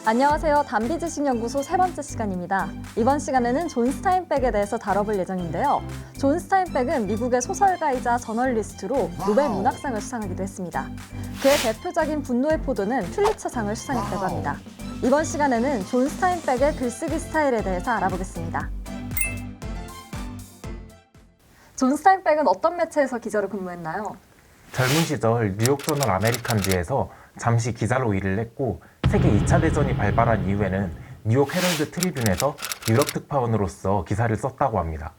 안녕하세요. 담비지식연구소 세 번째 시간입니다. 이번 시간에는 존 스타인백에 대해서 다뤄볼 예정인데요. 존 스타인백은 미국의 소설가이자 저널리스트로 노벨 문학상을 수상하기도 했습니다. 그의 대표작인 분노의 포도는 퓰리처상을 수상했다고 합니다. 이번 시간에는 존 스타인백의 글쓰기 스타일에 대해서 알아보겠습니다. 존 스타인백은 어떤 매체에서 기자로 근무했나요? 젊은 시절 뉴욕저널 아메리칸지에서 잠시 기자로 일을 했고 세계 2차 대전이 발발한 이후에는 뉴욕 헤럴드 트리뷴에서 유럽 특파원으로서 기사를 썼다고 합니다.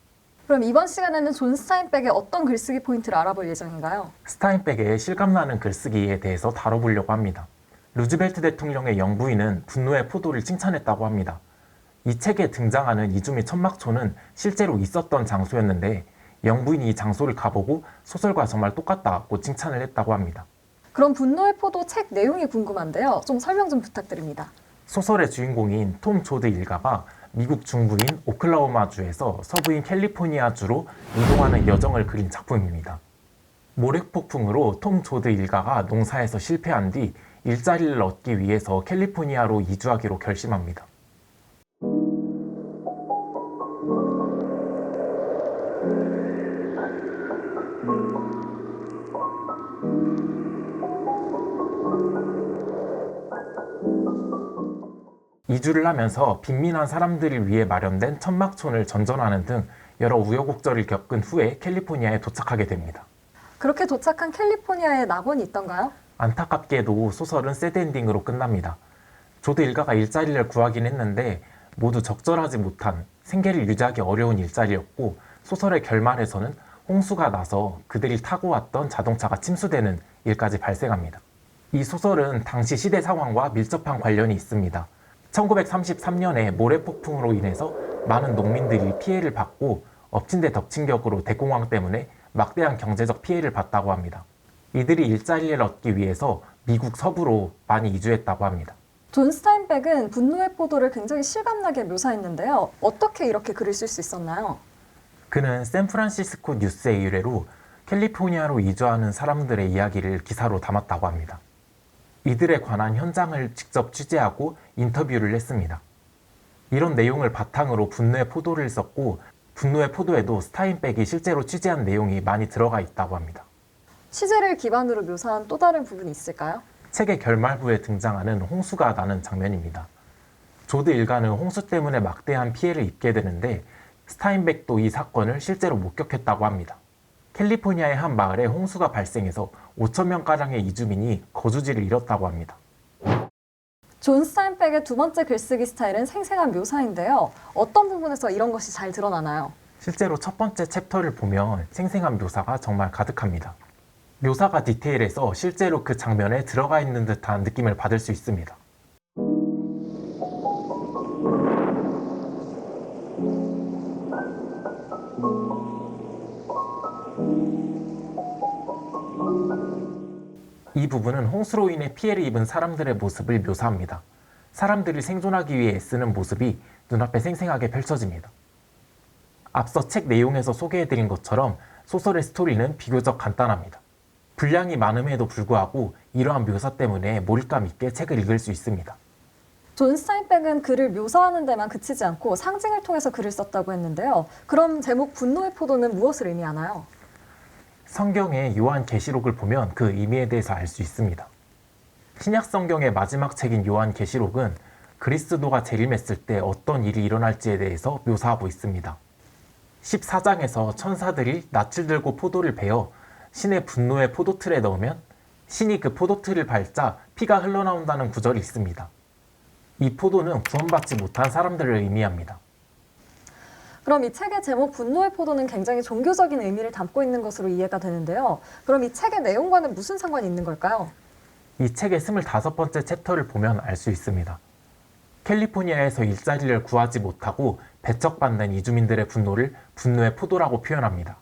그럼 이번 시간에는 존 스타인백의 어떤 글쓰기 포인트를 알아볼 예정인가요? 스타인백의 실감나는 글쓰기에 대해서 다뤄보려고 합니다. 루즈벨트 대통령의 영부인은 분노의 포도를 칭찬했다고 합니다. 이 책에 등장하는 이주미 천막초는 실제로 있었던 장소였는데 영부인이 이 장소를 가보고 소설과 정말 똑같다고 칭찬을 했다고 합니다. 그럼 분노의 포도 책 내용이 궁금한데요. 좀 설명 좀 부탁드립니다. 소설의 주인공인 톰 조드 일가가 미국 중부인 오클라호마주에서 서부인 캘리포니아주로 이동하는 여정을 그린 작품입니다. 모래폭풍으로 톰 조드 일가가 농사에서 실패한 뒤 일자리를 얻기 위해서 캘리포니아로 이주하기로 결심합니다. 이주를 하면서 빈민한 사람들을 위해 마련된 천막촌을 전전하는 등 여러 우여곡절을 겪은 후에 캘리포니아에 도착하게 됩니다. 그렇게 도착한 캘리포니아에 낙원이 있던가요? 안타깝게도 소설은 새드 엔딩으로 끝납니다. 조드 일가가 일자리를 구하긴 했는데 모두 적절하지 못한 생계를 유지하기 어려운 일자리였고 소설의 결말에서는 홍수가 나서 그들이 타고 왔던 자동차가 침수되는 일까지 발생합니다. 이 소설은 당시 시대 상황과 밀접한 관련이 있습니다. 1933년에 모래폭풍으로 인해서 많은 농민들이 피해를 받고 엎친 데 덮친 격으로 대공황 때문에 막대한 경제적 피해를 봤다고 합니다. 이들이 일자리를 얻기 위해서 미국 서부로 많이 이주했다고 합니다. 존 스타인백은 분노의 포도를 굉장히 실감나게 묘사했는데요. 어떻게 이렇게 글을 쓸 수 있었나요? 그는 샌프란시스코 뉴스의 일회로 캘리포니아로 이주하는 사람들의 이야기를 기사로 담았다고 합니다. 이들에 관한 현장을 직접 취재하고 인터뷰를 했습니다. 이런 내용을 바탕으로 분노의 포도를 썼고 분노의 포도에도 스타인백이 실제로 취재한 내용이 많이 들어가 있다고 합니다. 취재를 기반으로 묘사한 또 다른 부분이 있을까요? 책의 결말부에 등장하는 홍수가 나는 장면입니다. 조드 일가는 홍수 때문에 막대한 피해를 입게 되는데 스타인백도 이 사건을 실제로 목격했다고 합니다. 캘리포니아의 한 마을에 홍수가 발생해서 5,000명가량의 이주민이 거주지를 잃었다고 합니다. 존 스타인백의 두 번째 글쓰기 스타일은 생생한 묘사인데요. 어떤 부분에서 이런 것이 잘 드러나나요? 실제로 첫 번째 챕터를 보면 생생한 묘사가 정말 가득합니다. 묘사가 디테일해서 실제로 그 장면에 들어가 있는 듯한 느낌을 받을 수 있습니다. 이 부분은 홍수로 인해 피해를 입은 사람들의 모습을 묘사합니다. 사람들이 생존하기 위해 애쓰는 모습이 눈앞에 생생하게 펼쳐집니다. 앞서 책 내용에서 소개해드린 것처럼 소설의 스토리는 비교적 간단합니다. 분량이 많음에도 불구하고 이러한 묘사 때문에 몰입감 있게 책을 읽을 수 있습니다. 존 스타인백은 글을 묘사하는 데만 그치지 않고 상징을 통해서 글을 썼다고 했는데요. 그럼 제목 분노의 포도는 무엇을 의미하나요? 성경의 요한계시록을 보면 그 의미에 대해서 알 수 있습니다. 신약 성경의 마지막 책인 요한계시록은 그리스도가 재림했을 때 어떤 일이 일어날지에 대해서 묘사하고 있습니다. 14장에서 천사들이 낯을 들고 포도를 베어 신의 분노의 포도틀에 넣으면 신이 그 포도틀을 밟자 피가 흘러나온다는 구절이 있습니다. 이 포도는 구원받지 못한 사람들을 의미합니다. 그럼 이 책의 제목 분노의 포도는 굉장히 종교적인 의미를 담고 있는 것으로 이해가 되는데요. 그럼 이 책의 내용과는 무슨 상관이 있는 걸까요? 이 책의 25번째 챕터를 보면 알 수 있습니다. 캘리포니아에서 일자리를 구하지 못하고 배척받는 이주민들의 분노를 분노의 포도라고 표현합니다.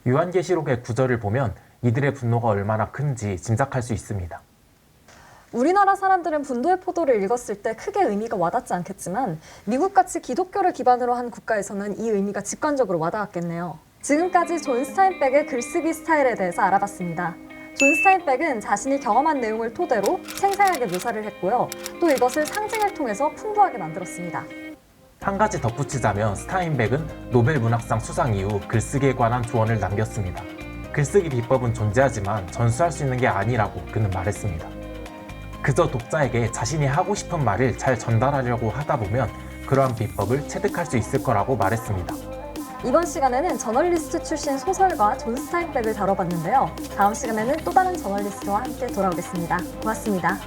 요한계시록의 구절을 보면 이들의 분노가 얼마나 큰지 짐작할 수 있습니다. 우리나라 사람들은 분노의 포도를 읽었을 때 크게 의미가 와닿지 않겠지만 미국같이 기독교를 기반으로 한 국가에서는 이 의미가 직관적으로 와닿았겠네요. 지금까지 존 스타인백의 글쓰기 스타일에 대해서 알아봤습니다. 존 스타인백은 자신이 경험한 내용을 토대로 생생하게 묘사를 했고요. 또 이것을 상징을 통해서 풍부하게 만들었습니다. 한 가지 덧붙이자면 스타인백은 노벨 문학상 수상 이후 글쓰기에 관한 조언을 남겼습니다. 글쓰기 비법은 존재하지만 전수할 수 있는 게 아니라고 그는 말했습니다. 그저 독자에게 자신이 하고 싶은 말을 잘 전달하려고 하다 보면 그러한 비법을 체득할 수 있을 거라고 말했습니다. 이번 시간에는 저널리스트 출신 소설가 존 스타인백을 다뤄봤는데요. 다음 시간에는 또 다른 저널리스트와 함께 돌아오겠습니다. 고맙습니다.